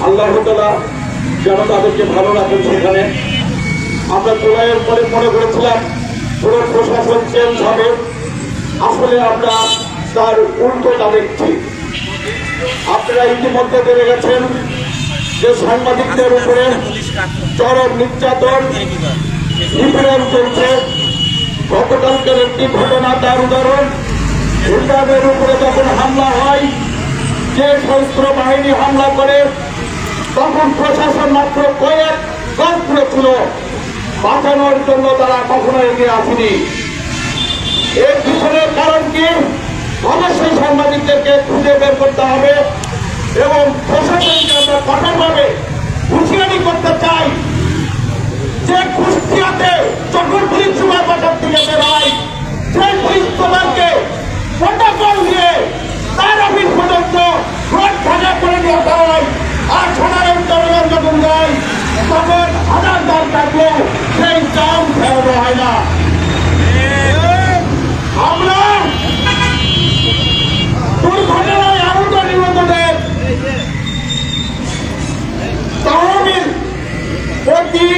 আল্লাহ তাআলা যেন তাদেরকে ভালো রাখেন। সেখানে আমরা জুলাইয়ের পরে মনে করেছিলাম পুরো প্রশাসন চেঞ্জ হবে, আসলে আমরা তার উল্টোটা দেখছি। আপনারা ইতিমধ্যে দেখে গেছেন যে সাংবাদিকদের উপরে চরম নির্যাতন নিপীড়ন চলছে। গতকালকের একটি ঘটনা তার উদাহরণ, হিন্দুদের উপরে যখন হামলা হয়, যে সশস্ত্র বাহিনী হামলা করে, তখন প্রশাসন মাত্র কয়েক গজ ছিল, বাঁচানোর জন্য তারা কখনো এগিয়ে আসেনি। এর পিছনের কারণ কি? অবশ্যই সাংবাদিকদেরকে খুঁজে বের করতে হবে এবং প্রশাসনকে আমরা কঠোরভাবে হুঁশিয়ারি করতে চাই যে কুষ্টিয়াতে যখন পুলিশ সুপার বাসার থেকে বের হয়, সেই পুলিশ সুপারকে প্রোটোকল দিয়ে তার অফিস পর্যন্ত রোড ভাঙা করে দিয়ে হয়। আর সাধারণ জনগণ যখন যায় তখন হাজার দাম থাকলেও সেই দাম ফেরানো হয় না। আমরা দুর্ঘটনায় আহত নিহতদের তহবিল প্রতি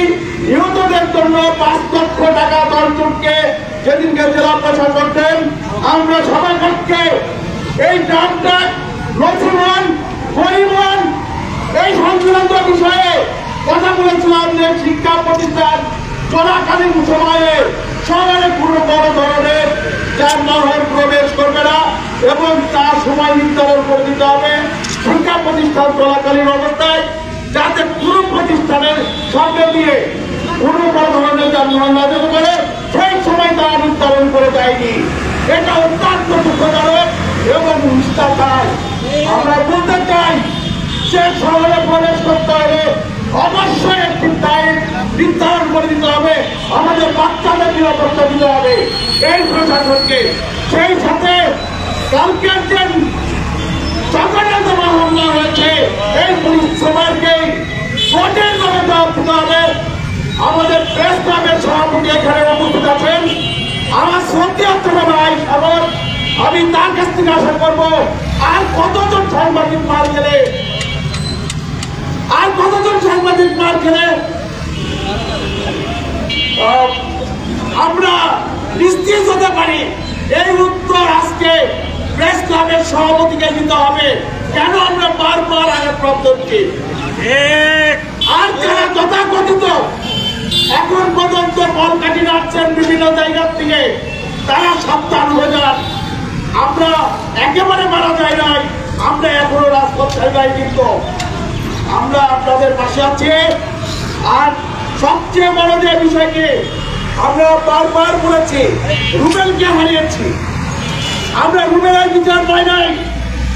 নিহতদের জন্য 5 লক্ষ টাকা দলচুটকে যেদিনকে জেলা প্রশাসন দেন, আমরা সভাপক্ষে এই নামটা নথিমান পরিবহন এই সংক্রান্ত বিষয়ে কথা বলেছিলাম যে শিক্ষা প্রতিষ্ঠান চলাকালীন সময়ে শহরে কোনো বড় ধরনের যানবাহন প্রবেশ করবে না এবং তার সময় নির্ধারণ করে দিতে হবে শিক্ষা প্রতিষ্ঠান চলাকালীন অবস্থায়, যাতে কোনো প্রতিষ্ঠানের সামনে দিয়ে কোনো বড় ধরনের যানবাহন না যেতে পারে, সেই সময় তারা নির্ধারণ করে দেয়নি। এটা অত্যন্ত দুঃখজনক এবং নিষ্ঠাতায় আমরা বলতে চাই যে শহরে প্রবেশ করতে হলে অবশ্যই একটি টাইম নির্ধারণ করে দিতে হবে, আমাদের বাচ্চাদের নিরাপত্তা দিতে হবে এই প্রশাসনকে। সেই সাথে কালকের যে জঘন্যতম হামলা হয়েছে এই পুলিশ সুপারকে কঠিন ভাবে জবাব দিতে হবে। আমাদের প্রেস ক্লাবের সভাপতি এখানে উপস্থিত আছেন, আমার শ্রদ্ধেয় ভাই সাগর, আমি তার কাছ থেকে আশা করবো আর কতজন সাংবাদিক মার খেলে আমরা নিশ্চিত হতে পারি এই উত্তর আজকে প্রেস ক্লাবের সভাপতিকে দিতে হবে। কেন আমরা বারবার আগে প্রবর্তী আর যারা তথাকথিত এখন পর্যন্ত কলকাঠি নাড়ছেন বিভিন্ন জায়গার থেকে, তারা সাবধান হয়ে যান। আমরা একেবারে মারা যায় নাই, আমরা এখনো রাজপথ ছাড়ি নাই, কিন্তু আমরা আপনাদের পাশে আছি। আর সবচেয়ে বড় যে বিষয়কে আমরা বারবার বলেছি, রুবেলকে হারিয়েছি, আমরা রুবেলের বিচার পাই নাই।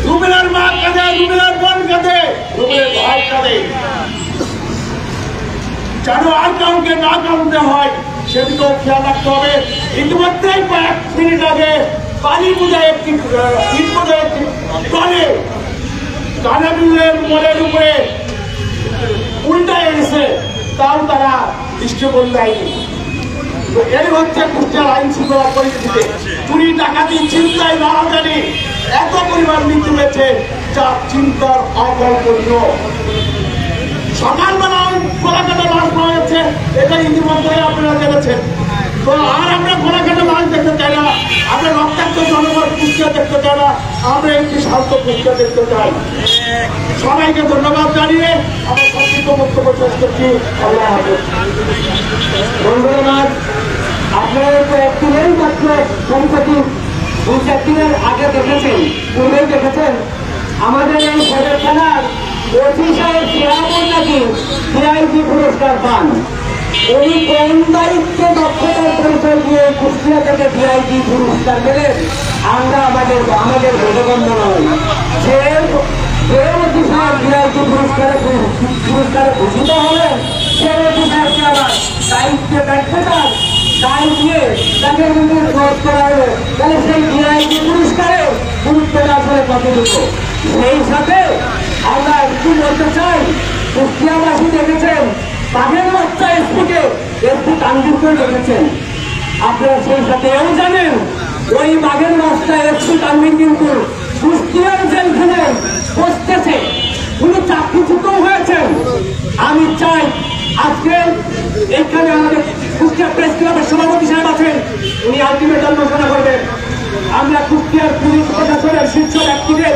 রুবেলের মা কাঁদে, রুবেলের বোন কাঁদে, রুবেলের ভাই কাঁদে, যেন আর কাউকে না কাঁদতে হয় সেদিকেও খেয়াল রাখতে হবে। ইতিমধ্যেই কয়েক মিনিট আগে কালী পূজায় একটি ঈদ পূজায় একটি দলে কানাবিলের মোড়ের উপরে উল্টায় গেছে, তাও তারা দৃষ্টিকোণ দেয়নি। এর হচ্ছে কুষ্টিয়ার আইন শৃঙ্খলা পরিস্থিতিতে চুরি, ডাকাতি, চিন্তায় না জানি এত পরিমাণ মৃত্যু হয়েছে যা চিন্তার অকল্পনীয়। সকালবেলা গোলাঘাটে লাশ পাওয়া যাচ্ছে, এটা ইতিমধ্যে আপনারা জেনেছেন। তো আর আমরা গোলাঘাটে লাশ দেখতে চাই না, আমরা রক্তাক্ত জনগণ কুষ্টিয়া দেখতে চাই না, আমরা একটি শান্ত কুষ্টিয়া দেখতে চাই। সবাইকে ধন্যবাদ জানিয়ে আমরা সংক্ষিপ্ত বক্তব্য শেষ করছি। আল্লাহ হাফেজ। ধন্যবাদ। আপনারা তো একদিনেরই মাত্র সম্প্রতি 2-4 দিনের আগে দেখেছেন, পূর্বেই দেখেছেন আমাদের এই সদর থানার ওসি সাহেব সিরাজুল নাকি ডিআইজি পুরস্কার পান। উনি কোন দায়িত্বে দক্ষতার পরিচয় দিয়ে কুষ্টিয়া থেকে ডিআইজি পুরস্কার পেলেন আমরা আমাদের বোধগম্য নয়। যে ওসি সাহেব ডিআইজি পুরস্কারে ভূষিত হলেন, সে ওসি সাহেবকে আবার দায়িত্বে ব্যর্থতার দায় দিয়ে তাকে কিন্তু খরচ করা হলো, তাহলে সেই ডিআইজি পুরস্কারে গুরুত্বটা আসলে কতটুকু? সেই সাথে আমরা একটু বলতে চাই, কুষ্টিয়াবাসী দেখেছেন বাঘের বাচ্চা এসপিকে এসপি তানভীরকে দেখেছেন, আপনারা সেই সাথে এও জানেন ওই বাঘের বাচ্চা এসপি তানভীর কিন্তু কুষ্টিয়ার জেলখানায় বসতেছে। উনি চাকরিচ্যুত হয়েছেন। আমি চাই আজকে এখানে আমাদের কুষ্টিয়া প্রেস ক্লাবের সভাপতি সাহেব আছেন, উনি আলটিমেটাম ঘোষণা করবেন। আমরা কুষ্টিয়ার পুলিশ প্রশাসনের শীর্ষ ব্যক্তিদের,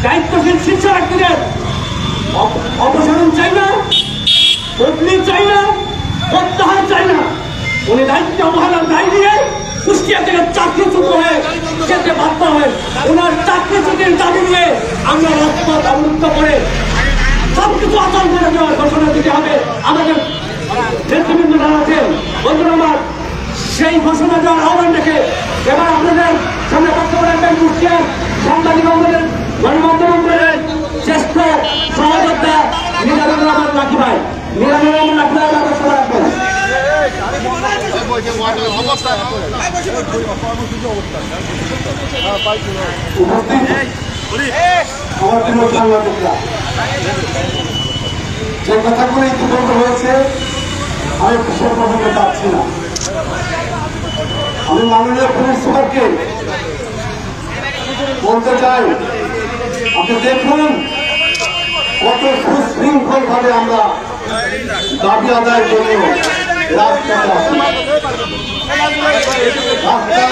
দায়িত্বশীল শীর্ষ ব্যক্তিদের অপসারণ চাই না, বদলি চাই না, প্রত্যাহার চাই না। উনি দায়িত্ব অবহেলার দায় নিয়ে কুষ্টিয়া থেকে চাকরিচ্যুত হয়ে যেতে বাধ্য হন। ওনার চাকরিচ্যুতির দাবি নিয়ে আমরা রাজপথ অবরুদ্ধ করে সবকিছু অচল করে দেওয়ার ঘোষণা দিতে হবে। আমাদের নেতৃবৃন্দ জানাচ্ছেন, বন্ধুরা আমার, সেই ঘোষণা দেওয়ার আহ্বান রেখে এবার আপনাদের সামনে বক্তব্য রাখবেন কুষ্টিয়ার সাংবাদিক আমাদের গণমাধ্যমের শ্রেষ্ঠ সহযোদ্ধা মিজানুর রহমান লাকি ভাই। মিজানুর রহমান লাকি ভাই আমাদের সভা রাখবেন। যে কথাগুলো ইতিপূর্বে হয়েছে আমি সে প্রসঙ্গে যাচ্ছি না। আমি মাননীয় পুলিশ সুপারকে বলতে চাই, আপনি দেখুন কত সুশৃঙ্খল ভাবে আমরা দাবি আদায়ের জন্য রাস্তাতে আসি। রাস্তা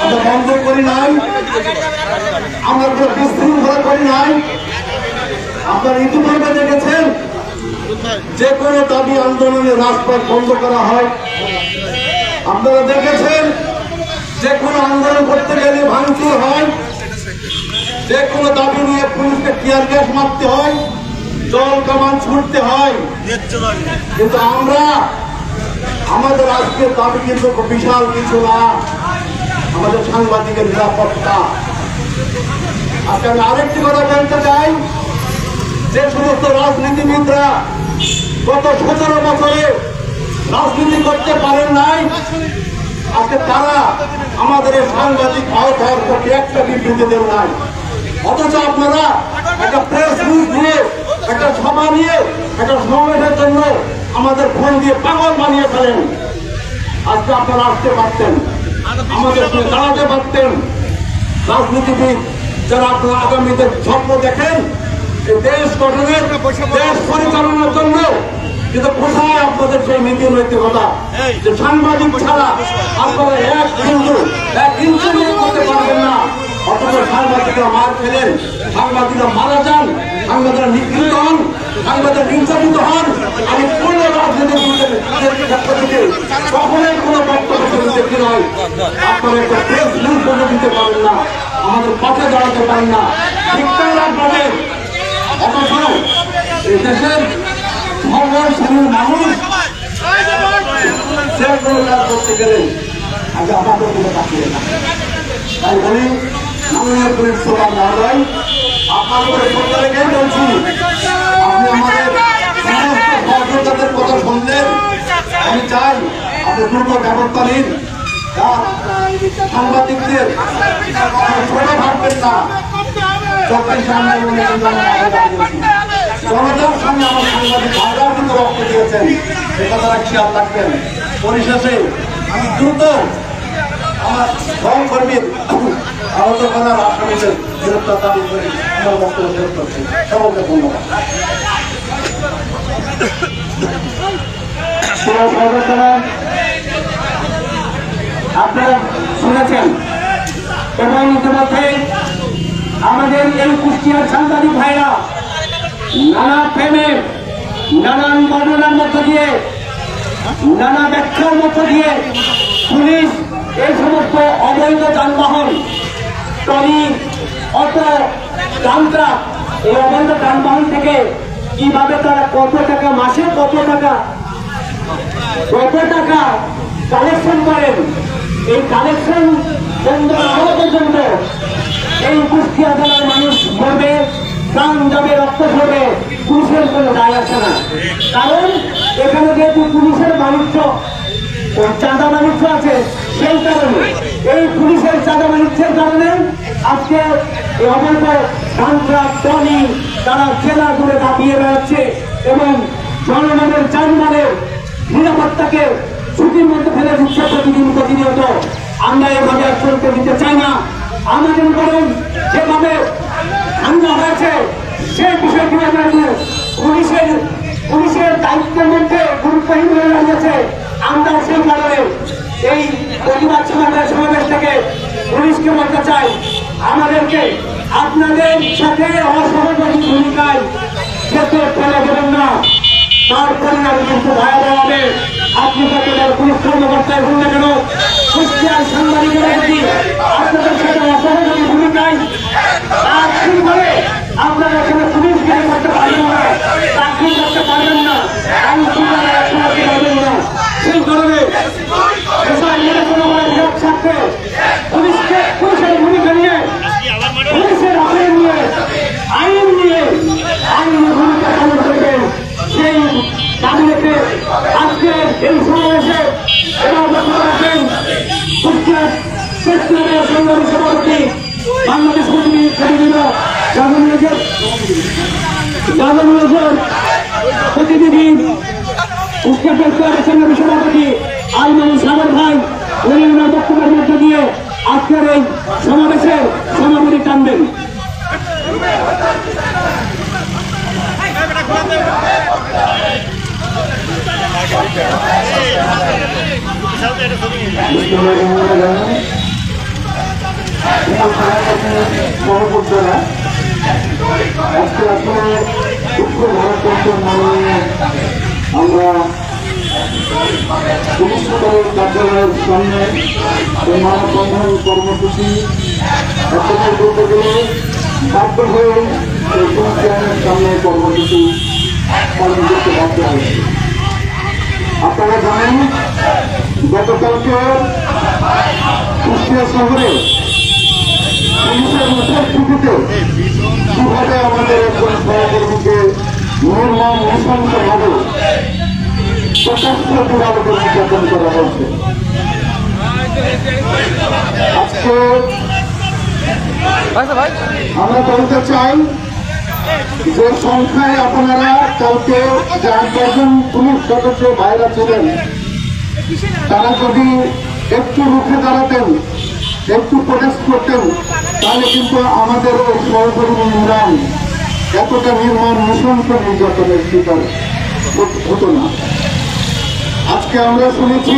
আমরা বন্ধ করি নাই, আমরা কোনো বিশৃঙ্খলা করি নাই। আপনারা ইতিপূর্বে দেখেছেন যে কোনো দাবি আন্দোলনে রাজপথ বন্ধ করা হয়। আপনারা দেখেছেন যে কোনো আন্দোলন করতে গেলে ভাঙচুর হয়, যে কোনো দাবি নিয়ে পুলিশকে টিয়ার গ্যাস মারতে হয়, জল কামান ছুটতে হয়। কিন্তু আমরা আমাদের আজকের দাবি কিন্তু বিশাল কিছু না, আমাদের সাংবাদিকের নিরাপত্তা। আজকে আমি আরেকটি কথা বলতে চাই, যে সমস্ত রাজনীতিবিদরা গত 17 বছরে রাজনীতি করতে পারেন নাই, আজকে তারা আমাদের এই সাংবাদিক আহত হওয়ার পক্ষে একটা বিবৃতি দেন নাই। অথচ আপনারা একটা প্রেস নিউজ নিয়ে, একটা সভা নিয়ে, একটা সমাবেশের জন্য আমাদের ফোন দিয়ে পাগল বানিয়ে ফেলেন। আজকে আপনারা আসতে পারতেন, আমাদের সঙ্গে দাঁড়াতে পারতেন। রাজনীতিবিদ যারা আপনারা আগামীতে স্বপ্ন দেখেন দেশ গঠনের, দেশ পরিচালনার জন্য, কিন্তু কোথায় আপনাদের সেই নীতি নৈতিকতা? যে সাংবাদিক ছাড়া আপনারা এক ইঞ্চি নিয়ে করতে পারবেন না। অথচ সাংবাদিকরা মার খেলেন, সাংবাদিকরা মারা যান, সাংবাদিকরা নিগৃহীত হন, সাংবাদিক নির্যাতিত হন। আমি কোনো রাজনীতিবিদের কখনোই কোনো বক্তব্য দেখি নয়। আপনারা একটা প্রেস নিউজ বলে দিতে পারেন না, আমাদের পথে দাঁড়াতে পারেন না। শিক্ষার আপনাদের অথচ এই দেশের সর্বশ্রেণীর মানুষ সে কোনো কাজ করতে গেলে আগে আমাদের কোনো তাকিয়ে না। তাই বলি, মাননীয় পুলিশ সুপার মহোদয়, আপনার উপরে সরকারকেই বলছি, আপনি আমাদের সমস্ত সহযোদ্ধাদের কথা শুনলেন। আমি চাই আপনি দ্রুত ব্যবস্থা নিন। সাংবাদিকদের ছোট ভাববেন না। চব্বিশ সামনে জনতার সঙ্গে আমার সাংবাদিক ভাইরাও কিন্তু রক্ত দিয়েছেন, এ কথাটা খেয়াল রাখবেন। পরিশেষে আমি দ্রুত আমার সহকর্মীর আহত করার আসামিদের গ্রেপ্তার দাবি করে আমার বক্তব্য শেষ করছি। সকলকে ধন্যবাদ। আপনারা শুনেছেন এবং ইতিমধ্যে আমাদের এই কুষ্টিয়ার সাংবাদিক ভাইরা নানা প্রেমের, নানান বর্ণনার মধ্য দিয়ে, নানা ব্যাখ্যার মধ্য দিয়ে পুলিশ এই সমস্ত অবৈধ যানবাহন, ট্রলি, অটো, ট্রাক, এই অবৈধ যানবাহন থেকে কিভাবে তারা কত টাকা, মাসে কত টাকা কালেকশন করেন, এই কালেকশন বন্ধ না হওয়া পর্যন্ত এই কুষ্টিয়া জেলার মানুষ মরবে, প্রাণ যাবে, রক্ত ঝরবে, পুলিশের কোনো দায় আসে না। কারণ এখানে যেহেতু পুলিশের বাণিজ্য, চাঁদা বাণিজ্য আছে, সেই কারণে এই পুলিশের চাঁদা বাণিজ্যের কারণে আজকে এই অবৈধ ট্রাক, ট্রলি তারা জেলা জুড়ে দাপিয়ে বেড়াচ্ছে এবং জনগণের যানবাহনের নিরাপত্তাকে ঝুঁকির মধ্যে ফেলে দিচ্ছে প্রতিনিয়ত। আমরা এভাবে চলতে দিতে চাই না। আমাদের উপরে যেভাবে হামলা হয়েছে সেই বিষয়টি পুলিশের দায়িত্বের মধ্যে গুরুত্বহীন হয়ে দাঁড়িয়েছে। আমরা সেই কারণে এই প্রতিবাদ সমাবেশ থেকে পুলিশকে বলতে চাই, আমাদেরকে আপনাদের সাথে অসহযোগী ভূমিকায় যেতে ফেলে দেবেন না, তার পরিণাম কিন্তু ভয়াবহ হবে। আপনি তাদের পুলিশ কর্মকর্তায় ভুল না কেন, কুষ্টিয়ার সাংবাদিকেরা যদি আপনাদের সাথে অসহযোগী ভূমিকায় চাকরি করে, আপনারা এখানে পুলিশ গিয়ে করতে পারবেন না, চাকরি করতে পারবেন না, আইন শৃঙ্খলা রক্ষা করতে পারবেন না। সেই কারণে স্বার্থে পুলিশের ভূমিকা নিয়ে, পুলিশের আইন নিয়ে ভূমিকা পালন করবেন, সেই দাবি রেখে আজকে এই সমাবেশে রাখেন কুষ্টিয়ার প্রেসক্লাবের সংগ্রামী সভাপতি বাংলাদেশ প্রতিনিধি কুষ্টিয়া প্রেসক্লাবের সংগ্রামী সভাপতি আলমান সাগর ভাই, উনি ওনার বক্তব্যের মধ্যে দিয়ে আজকের এই সমাবেশের সমাপতি টানবেন। আমরা পুলিশ সুপারের কার্যালয়ের সামনে মানববন্ধন কর্মসূচি একত্র করতে গেলে বাধ্য হয়ে এই পুলিশ আইনের সামনে কর্মসূচি পালন করতে বাধ্য হয়েছে। আপনারা জানেন, গতকালকে কুষ্টিয়া শহরে পুলিশের উপস্থিতিতে কিভাবে আমাদের একজন সহকর্মীকে নির্মম নৃশংসভাবে প্রকাশ্য দুরাবদের নির্যাতন করা হয়েছে। আজকে আমরা বলতে চাই যে সংখ্যায় আপনারা কালকে যে 8-10 পুলিশ সদস্য ভাইরা ছিলেন, তারা যদি একটু রুখে দাঁড়াতেন, একটু প্রোটেস্ট করতেন, তাহলে কিন্তু আমাদের ওই সহকর্মী ইমরান এতটা নির্মম নৃশংস নির্যাতনের শিকার হতো না। আজকে আমরা শুনেছি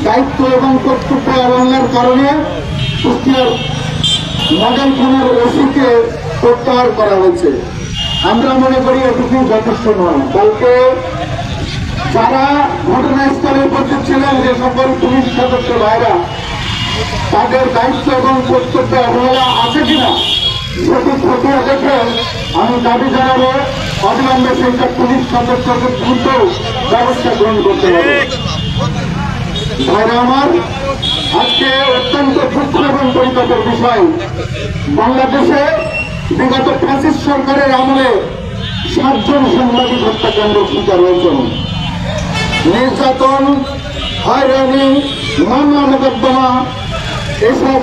দায়িত্ব এবং কর্তব্য অবহেলার কারণে কুষ্টিয়ার মডেল থানার ওসিকে প্রত্যাহার করা হয়েছে। আমরা মনে করি এটুকুই যথেষ্ট নয়। কালকে যারা ঘটনাস্থলে উপস্থিত ছিলেন, যে সকল পুলিশ সদস্য ভাইরা, তাদের দায়িত্ব এবং কর্তব্য অবহেলা আছে কিনা সেটি খতিয়ে দেখে আমি দাবি জানাবো অবিলম্বে সেইটা পুলিশ সদস্যকে দ্রুত ব্যবস্থা গ্রহণ করতে হবে। ভাইরা আমার, আজকে অত্যন্ত দুঃখ এবং পরিতাপের বিষয়, বাংলাদেশে বিগত ফ্যাসিস্ট সরকারের আমলে 7 জন সাংবাদিক হত্যাকাণ্ডের শিকার হয়েছেন। নির্যাতন, হয়রানি, মামলা মোকদ্দমা, এসব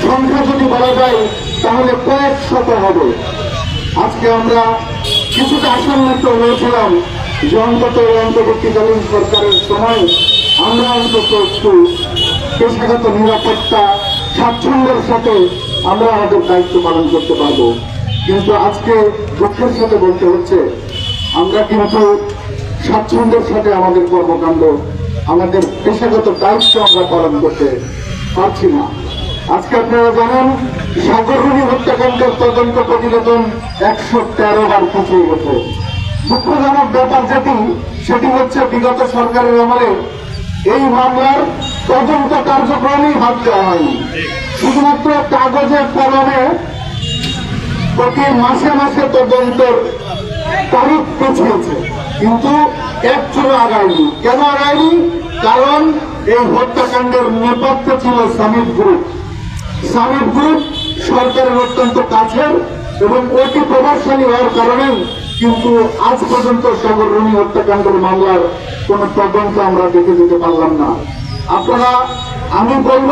সংখ্যা যদি বলা যায় তাহলে কয়েক শত হবে। আজকে আমরা কিছুটা আশান্বিত হয়েছিলাম যে অন্তত অন্তর্বর্তীকালীন সরকারের সময় আমরা অন্তত একটু পেশাগত নিরাপত্তা স্বাচ্ছন্দ্যের সাথে আমরা আমাদের দায়িত্ব পালন করতে পারবো। কিন্তু আজকে দুঃখের সাথে বলতে হচ্ছে, আমরা কিন্তু স্বাচ্ছন্দ্যের সাথে আমাদের কর্মকাণ্ড, আমাদের পেশাগত দায়িত্ব আমরা পালন করতে পারছি না। আজকে আপনারা জানেন, সাগররুনি হত্যাকাণ্ডের তদন্ত প্রতিবেদন 113 বার পিছিয়ে গেছে। দুঃখজনক ব্যাপার যেটি, সেটি হচ্ছে বিগত সরকারের আমলে এই মামলার তদন্ত কার্যক্রমেই হাত দেওয়া হয়নি। শুধুমাত্র কাগজে কলমে প্রতি মাসে মাসে তদন্তের তারিখ পিছিয়েছে, কিন্তু এক চুলো আগায়নি। কেন আগায়নি? কারণ এই হত্যাকাণ্ডের নেপথ্যে ছিল সামিট গ্রুপ। সামিট গ্রুপ সরকারের অত্যন্ত কাছের এবং অতি প্রভাবশালী হওয়ার কারণে কিন্তু আজ পর্যন্ত সাগররুনি হত্যাকাণ্ডের মামলার কোন তদন্ত আমরা দেখে যেতে পারলাম না। আপনারা, আমি বলব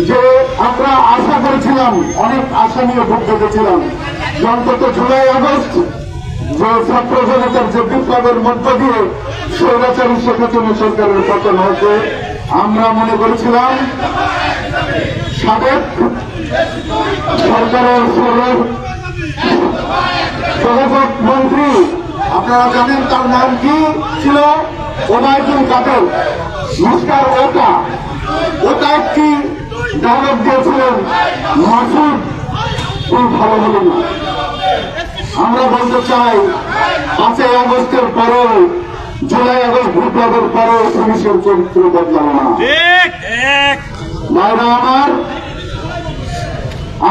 যে আমরা আশা করেছিলাম, অনেক আশা নিয়ে ভোট দেখেছিলাম যে অন্তত জুলাই আগস্ট যে ছাত্র জনতার যে বিপ্লবের মধ্য দিয়ে স্বৈরাচারী শেখ হাসিনা সরকারের পতন হয়েছে, আমরা মনে করেছিলাম সাবেক সরকারের যোগাযোগ মন্ত্রী, আপনারা জানেন তার নাম কি ছিল, ওবায়দুল কাদের মিস্টার ওটা একটি ডায়লগ দিয়েছিলেন, মাসুদ তুই ভালো হলি না। আমরা বলতে চাই 5ই আগস্টের পরেও, জুলাই আগস্ট বিপ্লবের পরেও পুলিশের চরিত্র বদলানো না। ভাইরা আমার,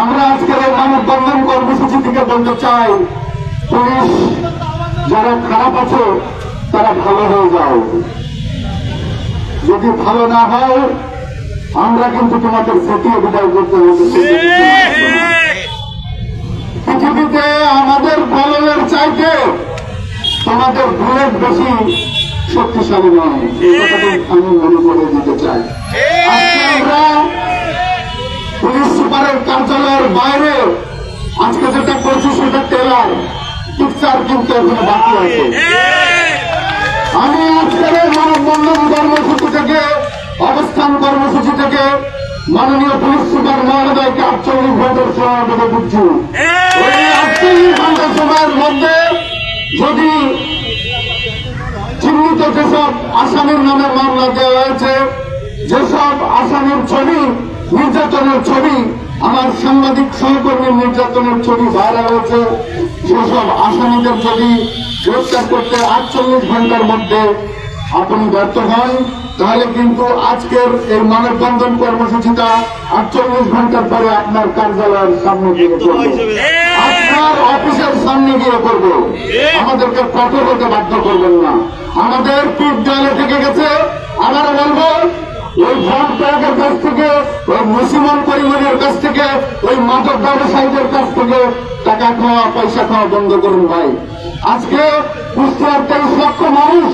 আমরা আজকের এই মানববন্ধন কর্মসূচি থেকে বলতে চাই, পুলিশ যারা খারাপ আছে তারা ভালো হয়ে যাও, যদি ভালো না হয় আমরা কিন্তু তোমাদের ফটিয়ে বিদায় করতে হবে। পৃথিবীতে আমাদের কলমের চাইতে তোমাদের বুলেট বেশি শক্তিশালী নয়, এই কথাটি আমি মনে করে দিতে চাই। আজকে আমরা পুলিশ সুপারের কার্যালয়ের বাইরে আজকে যেটা করছি সেটা টেলার পিকচার কিন্তু এখনো বাকি আছে। আমি আজকের মানববন্ধন কর্মসূচি থেকে, অবস্থান কর্মসূচি থেকে মাননীয় পুলিশ সুপার মহোদয়কে 48 ঘন্টার সময় দেবে দিচ্ছি। এই 48 ঘন্টার সময়ের মধ্যে যদি চিহ্নিত যেসব আসামির নামে মামলা দেওয়া হয়েছে, যেসব আসামির ছবি, নির্যাতনের ছবি, আমার সাংবাদিক সহকর্মীর নির্যাতনের ছবি ভাইরাল হয়েছে, সেসব আসামিদের যদি গ্রেফতার করতে 48 ঘন্টার মধ্যে আপনি ব্যর্থ হন, তাহলে কিন্তু আজকের এই মানববন্ধন কর্মসূচিটা 48 ঘন্টার পরে আপনার কার্যালয়ের সামনে গিয়ে করবে, আপনার অফিসের সামনে গিয়ে করবে। আমাদেরকে কঠোর হতে বাধ্য করবেন না। আমাদের পিঠ দেয়ালে থেকে গেছে। আবার বলবো, ওই ভোট প্রয়োগের কাছ থেকে, ওই মুসলমান পরিবারের কাছ থেকে, ওই মাদক ব্যবসায়ীদের কাছ থেকে টাকা খাওয়া, পয়সা খাওয়া বন্ধ করুন ভাই। আজকে কুষ্টিয়ার 23 লক্ষ মানুষ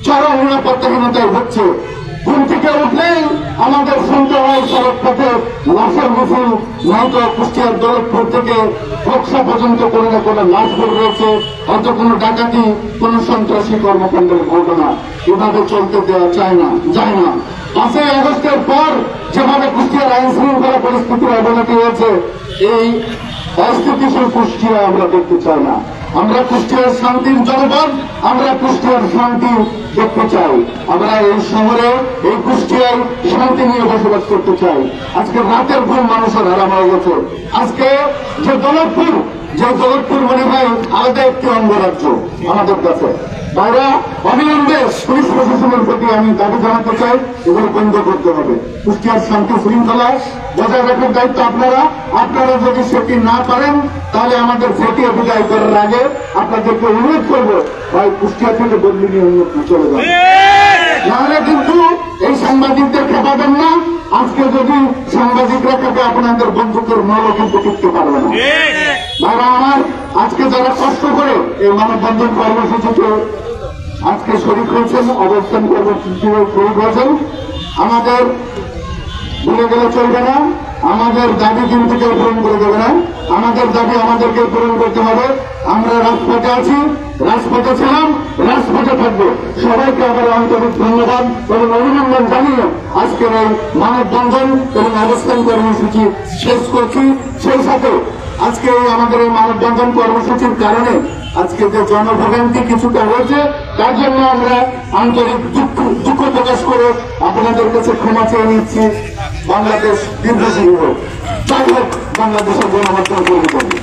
চরম নিরাপত্তাহীনতায় হচ্ছে। ঘুম থেকে উঠলেই আমাদের শুনতে হয় সড়ক পথে লাশের মিছিল, নয়তো কুষ্টিয়ার দৌলতপুর থেকে বক্সা পর্যন্ত কোনো না কোনো লাশ পড়ে রয়েছে, হয়তো কোনো ডাকাতি, কোনো সন্ত্রাসী কর্মকাণ্ডের ঘটনা। এভাবে চলতে দেওয়া যায় না। 5ই আগস্টের পর যেভাবে কুষ্টিয়ার আইন শৃঙ্খলা পরিস্থিতির অবনতি হয়েছে, এই অস্থিতিশীল কুষ্টিয়া আমরা দেখতে চাই না। আমরা কুষ্টিয়ার শান্তির জনপদ, আমরা কুষ্টিয়ার শান্তি দেখতে চাই। আমরা এই শহরে, এই কুষ্টিয়ায় শান্তি নিয়ে বসবাস করতে চাই। আজকে রাতের ঘুম মানুষের হারাম হয়ে গেছে। আজকে যে দৌলতপুর মনে হয় আলাদা একটি অঙ্গরাজ্য আমাদের কাছে। তারা অবিলম্বে পুলিশ প্রশাসনের প্রতি আমি দাবি জানাতে চাই, এগুলো বন্ধ করতে হবে। কুষ্টিয়ার শান্তি শৃঙ্খলা বজায় রাখার দায়িত্ব আপনারা যদি সেটি না পারেন, তাহলে আমাদের ফটিয়ে বিদায় করার আগে আপনাদেরকে অনুরোধ করবো, ভাই কুষ্টিয়া থেকে বদলি নিয়ে অন্য চলে যাবে, নাহলে কিন্তু এই সাংবাদিকদের খেপাবেন না। আজকে যদি সাংবাদিকরা খেপে, আপনাদের বন্ধুদের মূল্য কিন্তু টিকতে পারবে না। ভাইরা আমার, আজকে যারা কষ্ট করে এই মানববন্ধন কর্মসূচিতে আজকে শরীক হয়েছেন, অবস্থান কর্মসূচিতে শরীক হয়েছেন, আমাদের ভুলে গেলে চলবে না। আমাদের দাবি কিন্তু কেউ পূরণ করে দেবে না। আমাদের দাবি আমাদেরকে পূরণ করতে হবে। আমরা রাজপথে আছি, রাজপথে ছিলাম, রাজপথে থাকবো। সবাইকে আবার আন্তরিক ধন্যবাদ এবং অভিনন্দন জানিয়ে আজকের এই মানববন্ধন এবং অবস্থান কর্মসূচি শেষ করছি। সেই সাথে আজকে আমাদের এই মানববন্ধন কর্মসূচির কারণে আজকে যে জনভোগান্তি কিছুটা হয়েছে, তার জন্য আমরা আন্তরিক দুঃখ প্রকাশ করে আপনাদের কাছে ক্ষমা চেয়ে নিচ্ছি। বাংলাদেশ দীর্ঘজীবী হোক, যাই হোক বাংলাদেশের গণমাধ্যম তৈরি করবে।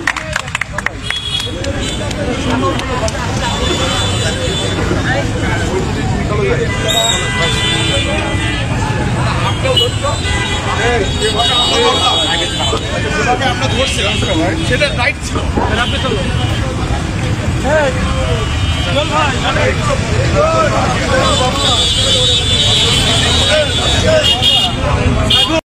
আপনার ধরছিলাম সেটা রাইট ছিল, আপনি চলো।